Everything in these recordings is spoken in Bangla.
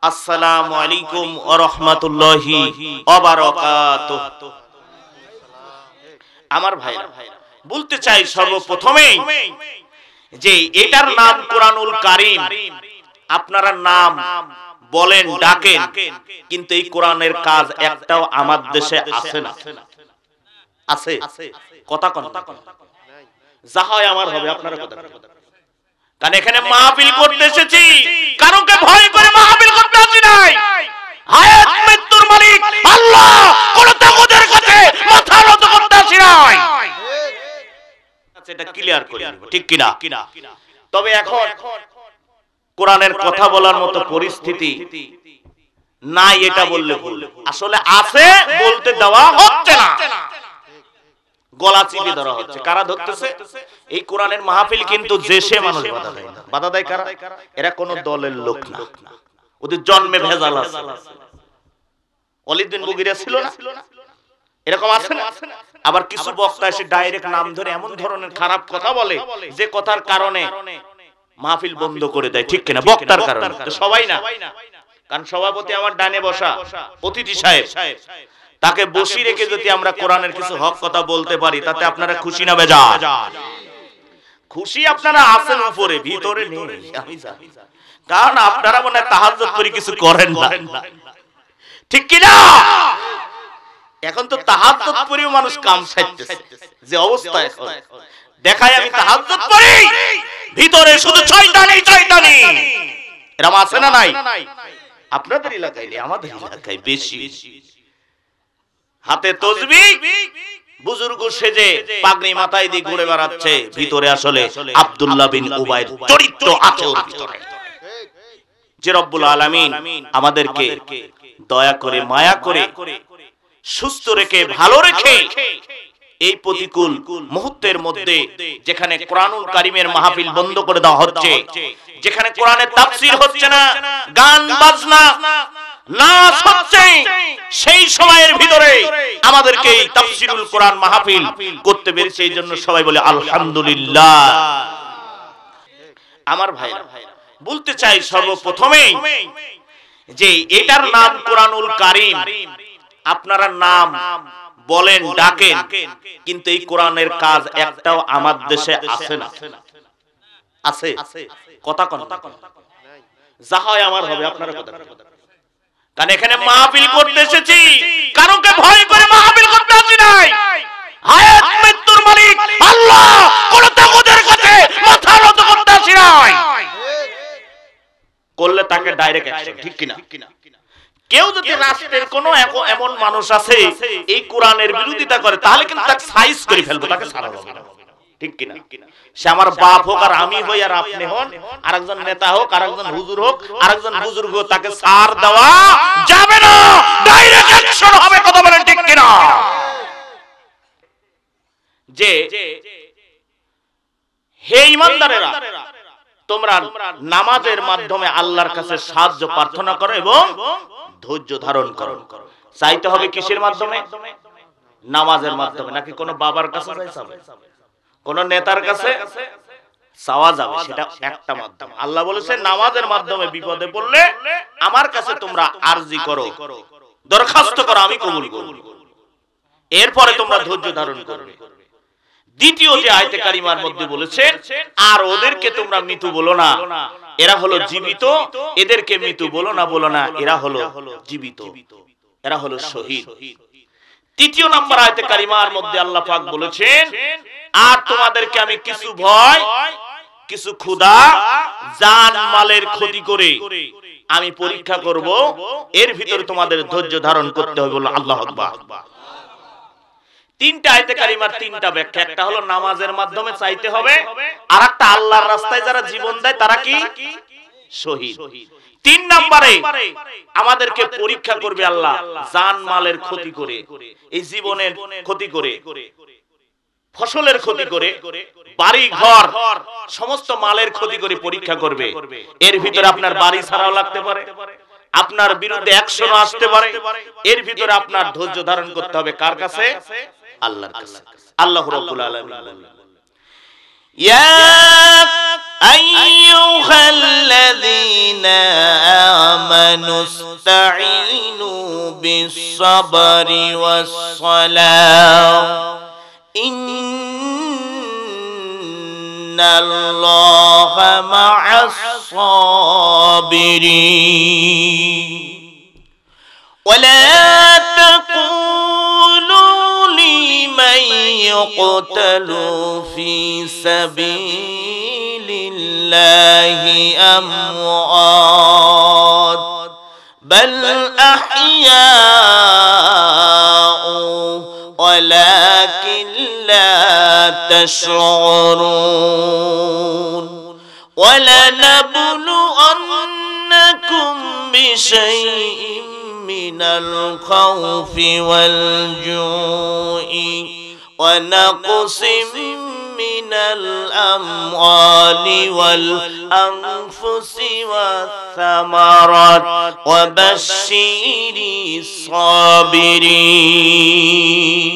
আসসালামু আলাইকুম ওয়া রাহমাতুল্লাহি ওয়া বারাকাতুহু। আমার ভাইরা, বলতে চাই সর্বপ্রথমেই যে এটার নাম কোরআনুল কারীম। আপনারা নাম বলেন, ডাকেন, কিন্তু এই কোরআনের কাজ একটাও আমার দেশে আছে না। আছে? কথা কোন যা হয় আমার হবে, আপনারা কথা। কারণ এখানে মাহফিল করতে এসেছি, কারোকে ভয় করে মাহফিল করতে আসি নাই। হায়াত মৃত্যুর মালিক আল্লাহ, কোন তাগুতের কাছে মাথা নত করতে আসি নাই। এটা ক্লিয়ার করে নিব, ঠিক কিনা? তবে এখন কোরআনের কথা বলার মতো পরিস্থিতি নাই, এটা বললে ভুল। আসলে আছে, বলতে দেওয়া হচ্ছে না, গলা চিপে ধরা হচ্ছে। কারা ধরতেছে? এই কোরআনের মাহফিল কিন্তু দেশে মানুষ বাধা দেয় না। বাধা দেয় কারা? এরা কোন দলের লোক না, ওদের জন্মে ভেজাল আছে। ওয়ালিদ বিন মুগিরা ছিল না? এরকম আছে না? আবার কিছু বক্তা এসে ডাইরেক্ট নাম ধরে এমন ধরনের খারাপ কথা বলে যে কথার কারণে মাহফিল বন্ধ করে দেয়, ঠিক কিনা? বক্তার কারণে। তো সবাই না, কারণ সভাপতি আমার ডানে বসা অতিথি সাহেব, তাকে বসিয়ে রেখে যদি আমরা কোরআনের কিছু হক কথা বলতে পারি, তাতে আপনারা খুশি না বেজার? খুশি আপনারা আছেন উপরে, ভিতরে নেই, আমি জানি। কারণ আপনারা মনে হয় তাহাজ্জুদ করে কিছু করেন না, ঠিক কি না? এখন তো তাহাজ্জুদ পড়েও মানুষ কাম ছাড়তেছে, যে অবস্থা এখন দেখায় আমি তাহাজ্জুদ পড়ি, ভিতরে শুধু শয়তানি শয়তানি। এরকম আছে না নাই? আপনাদের এলাকায় নেই, আমাদের এলাকায় বেশি। হাতে তসবিহ, বুজুর্গ সেজে পাগড়ি মাথায় দিয়ে ঘুরে বেড়াচ্ছে, ভিতরে আসলে আব্দুল্লাহ বিন উবাইর চরিত্র আছে ওর ভিতরে। যে রব্বুল আলামিন আমাদেরকে দয়া করে, মায়া করে, সুস্থ রেখে, ভালো রেখে এই প্রতিকূল মুহূর্তের মধ্যে, যেখানে কোরআনুল কারীমের মাহফিল বন্ধ করে দেওয়া হচ্ছে, যেখানে কোরআনের তাফসীর হচ্ছে না, গান বাজনা নাচ হচ্ছে, সেই সময়ের ভিতরে আমাদেরকে এই তাফসীরুল কোরআন মাহফিল করতে পেরেছে। এই জন্য সবাই বলে আলহামদুলিল্লাহ। আমার ভাইরা, বলতে চাই সর্বপ্রথমেই যে এটার নাম কোরআনুল কারীম। আপনারা নাম বলেন, ডাকেন, কিন্তু এই কোরআনের কাজ একটাও আমার দেশে আছে না। আছে? কথা কোন যা হয় আমার হবে, আপনারা কথা। কারণ এখানে মাহফিল করতে এসেছি, কারোকে ভয় করে মাহফিল করতে আসি নাই। হায়াত মৃত্যুর মালিক আল্লাহ, কোন তাগুতের কাছে মাথা নত করতে আসি নাই। করলে তাকে ডাইরেক্ট অ্যাকশন, ঠিক কিনা? কেউ যদি রাষ্ট্রের কোন এমন মানুষ আছে এই কোরআনের বিরোধিতা করে, তাহলে কিন্তু তাকে সাইজ করে ফেলবো, তাকে ছাড়া হবে না, ঠিক কিনা? সে আমার বাপ হোক, আর আমি হই, আর আপনি হন, আরেকজন নেতা হোক, আরেকজন হুজুর হোক, আরেকজন বুজুর্গ হোক, তাকে ছাড় দেওয়া যাবে না, ডাইরেক্ট অ্যাকশন হবে। কথা বলেন, ঠিক কিনা? যে হে ঈমানদারেরা, তোমরা নামাজের মাধ্যমে আল্লাহর কাছে সাহায্য প্রার্থনা করো এবং ধৈর্য ধারণ করো। চাইতে হবে কিসের মাধ্যমে? নামাজের মাধ্যমে। নাকি কোন বাবার কাছে চাইতে হবে, কোন নেতার কাছে চাওয়া যাবে? সেটা একটা মাধ্যম। আল্লাহ বলেছেন নামাজের মাধ্যমে বিপদে পড়লে আমার কাছে তোমরা আরজি করো, দরখাস্ত করো, আমি কবুল করব। এরপরে তোমরা ধৈর্য ধারণ করবে। দ্বিতীয় যে আয়াতে কারিমার মধ্যে বলেছেন, আর ওদেরকে তোমরা মৃত্যু বলো না, এরা হলো জীবিত, এদেরকে মৃত্যু বলো না, এরা হলো জীবিত, এরা হলো শহীদ। তৃতীয় নম্বর আয়াতে কারিমার মধ্যে আল্লাহ পাক বলেছেন, আর তোমাদেরকে আমি কিছু ভয়, কিছু ক্ষুধা, জান মালের ক্ষতি করে আমি পরীক্ষা করব, এর ভিতরে তোমাদের ধৈর্য ধারণ করতে হবে। বলো আল্লাহু আকবার। তিনটা আয়াতে কারিমার তিনটা ব্যাখ্যা। একটা হলো নামাজের মাধ্যমে চাইতে হবে, আর একটা আল্লাহর রাস্তায় যারা জীবন দেয় তারা কি? শহীদ। তিন নম্বরে আমাদেরকে পরীক্ষা করবে আল্লাহ, জান মালের ক্ষতি করে, এই জীবনের ক্ষতি করে, ফসলের ক্ষতি করে, বাড়ি ঘর সমস্ত মালের ক্ষতি করে পরীক্ষা করবে। এর ভিতরে আপনার বাড়ি ছাড়াও লাগতে পারে, আপনার বিরুদ্ধে অ্যাকশনও আসতে পারে। এর ভিতরে আপনার ধৈর্য ধারণ করতে হবে কার কাছে? আল্লাহর কাছে। আল্লাহ রাব্বুল আলামিন বলেন, ইয়া আইয়ুহাল্লাযীনা আমানু ইসতাঈনু বিস-সাবরি ওয়াস-সালাহ ইন্নাল্লাহা মা'আস-সাবিরিন ওয়ালা তাকুলু লিমান ইউকতালু ফি সাবিলিল্লাহি আমওয়াত বাল আহইয়াউ ওয়ালাকিন লা তাশউরুন ওয়ালানাবলুআন্নাকুম বিশাইইন মিনাল খাউফি ওয়াল জুই ونقسم من الأموال والأنفس والثمرات وبشر الصابرين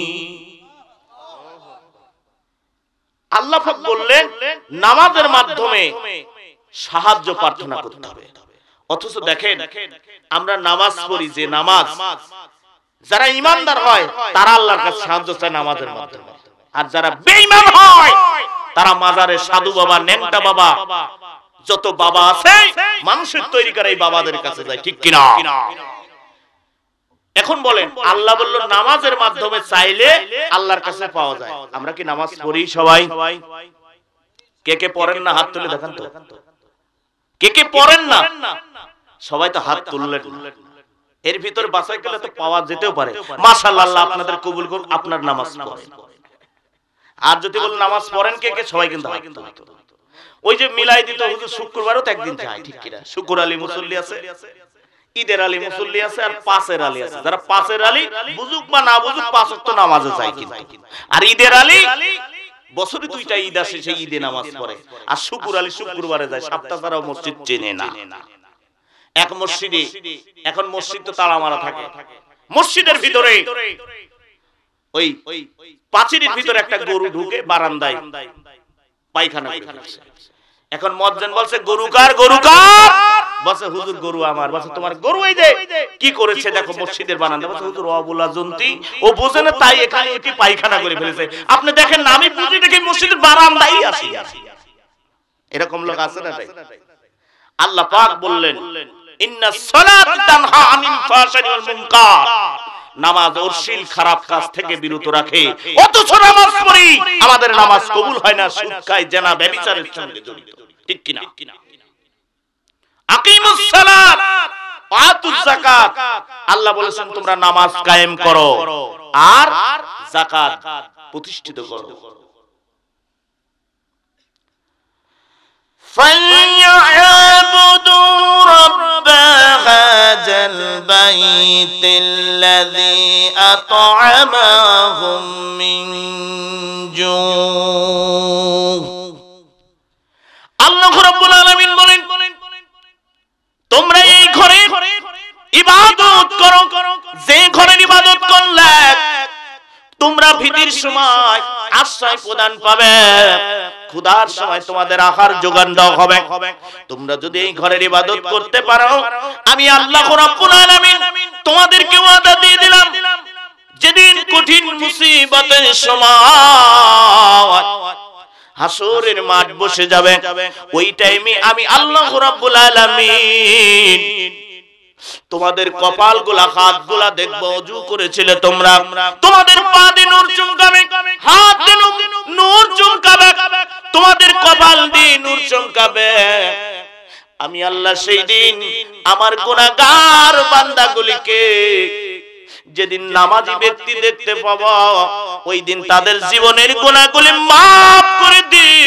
আল্লাহ পাক বললেন নামাজের মাধ্যমে সাহায্য প্রার্থনা করতে হবে। অথচ দেখেন আমরা নামাজ পড়ি, যে নামাজ যারা ঈমানদার হয় তারা আল্লাহর কাছে সাহায্য চায় নামাজের মাধ্যমে, আর যারা বেঈমান হয় তারা মাজারে সাধু বাবা, নেংটা বাবা, যত বাবা আছে মানুষের তৈরি করা এই বাবাদের কাছে যায়। ঠিক কিনা? এখন বলেন, আল্লাহ বলল নামাজের মাধ্যমে চাইলে আল্লাহর কাছে পাওয়া যায়। আমরা কি নামাজ পড়ি সবাই? কে কে পড়েন না হাত তুলে দেখান তো। কে কে পড়েন না? সবাই তো হাত তুললেন। এর ভিতর বাছাই করলে তো পাওয়া যেতেও পারে। মাশাআল্লাহ, আল্লাহ আপনাদের কবুল করুন, আপনার নামাজ পড়েন। আর যদি বল নামাজ পড়েন কে কে, সবাই কিন্তু হাত তুলতো। ওই যে মিলাই দিত হুজুর, শুক্রবারও তো একদিন যায়। ঠিক কিনা? শুক্র আলী মুসল্লি আছে, ঈদের আলী মুসল্লি আছে, আর পাঁচের আলী আছে। যারা পাঁচের আলী বুঝুক বা না বুঝুক, পাঁচ ওয়াক্ত নামাজে যায় কিন্তু। আর ঈদের আলী বছরে দুইটা ঈদ আসে, সেই ঈদে নামাজ পড়ে। আর শুক্র আলী শুক্রবারে যায়, সপ্তাহ ছাড়াও মসজিদ চেনে না। এক মসজিদে, এখন মসজিদ তো তালা মারা থাকে, মসজিদের ভিতরে ওই পাঁচিরের ভিতরে একটা গরু ঢুকে বারান্দায় পায়খানা করে। এখন মুয়াজ্জিন বলছে গরু কার, গরু কার? বলছে হুজুর গরু আমার। বলছে তোমার গরু এই যে কি করেছে দেখো মসজিদের বারান্দা। বলছে হুজুর অবলা জন্তি, ও বোঝে না তাই এখানে এটি পায়খানা করে ফেলেছে। আপনি দেখেন না, আমি বুঝি দেখি মসজিদের বারান্দায় আসি। এরকম লোক আছে না? আল্লাহ পাক বললেন ইন্নাস সালাতা তানহা আনিল ফাহশাই ওয়াল মুনকার, নামাজ অশ্লীল খারাপ কাজ থেকে বিরত রাখে। অথচ নামাজ পড়ি, আমাদের নামাজ কবুল হয় না, সুদ খায়, জেনা ব্যভিচারের সঙ্গে জড়িত। ঠিক কিনা? আকিমুস সালাত ওয়া আতুজ যাকাত, আল্লাহ বলেছেন তোমরা নামাজ কায়েম করো আর যাকাত প্রতিষ্ঠিত করো। فَلْيَعْبُدُوا رَبَّ هَذَا الْبَيْتِ الَّذِي أَطْعَمَهُم مِّن جُوعٍ। আল্লাহ রাব্বুল আলামিন বলেন তোমরা এই ঘরে ইবাদত করো, যে ঘরের ইবাদত করলে তোমরা ভীতির সময় আশ্রয় প্রদান পাবে, ক্ষুধার সময় তোমাদের আহার যোগান দেওয়া হবে। তোমরা যদি এই ঘরের ইবাদত করতে পারো, আমি আল্লাহ রাব্বুল আলামিন তোমাদেরকে ওয়াদা দিয়ে দিলাম, যেদিন কঠিন মুসিবতের সময় হাসরের মাঠ বসে যাবে, ওই টাইমে আমি আল্লাহ রাব্বুল আলামিন তোমাদের কপালগুলা, হাতগুলা দেখবো, ওযু করেছিলে তোমরা, তোমাদের পা দিয়ে নূর চমকাবে, হাত দিয়ে নূর চমকাবে, তোমাদের কপাল দিয়ে নূর চমকাবে। আমি আল্লাহ সেই দিন আমার গুনাহগার বান্দাগুলিকে যেদিন নামাজি ব্যক্তি দেখতে পাবো, ওই দিন তাদের জীবনের গুনাহগুলি মাফ করে দিই,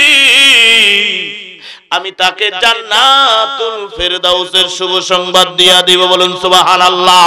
আমি তাকে জান্নাতুল ফেরদাউসের শুভ সংবাদ দিয়া দিব। বলুন সুবহানাল্লাহ।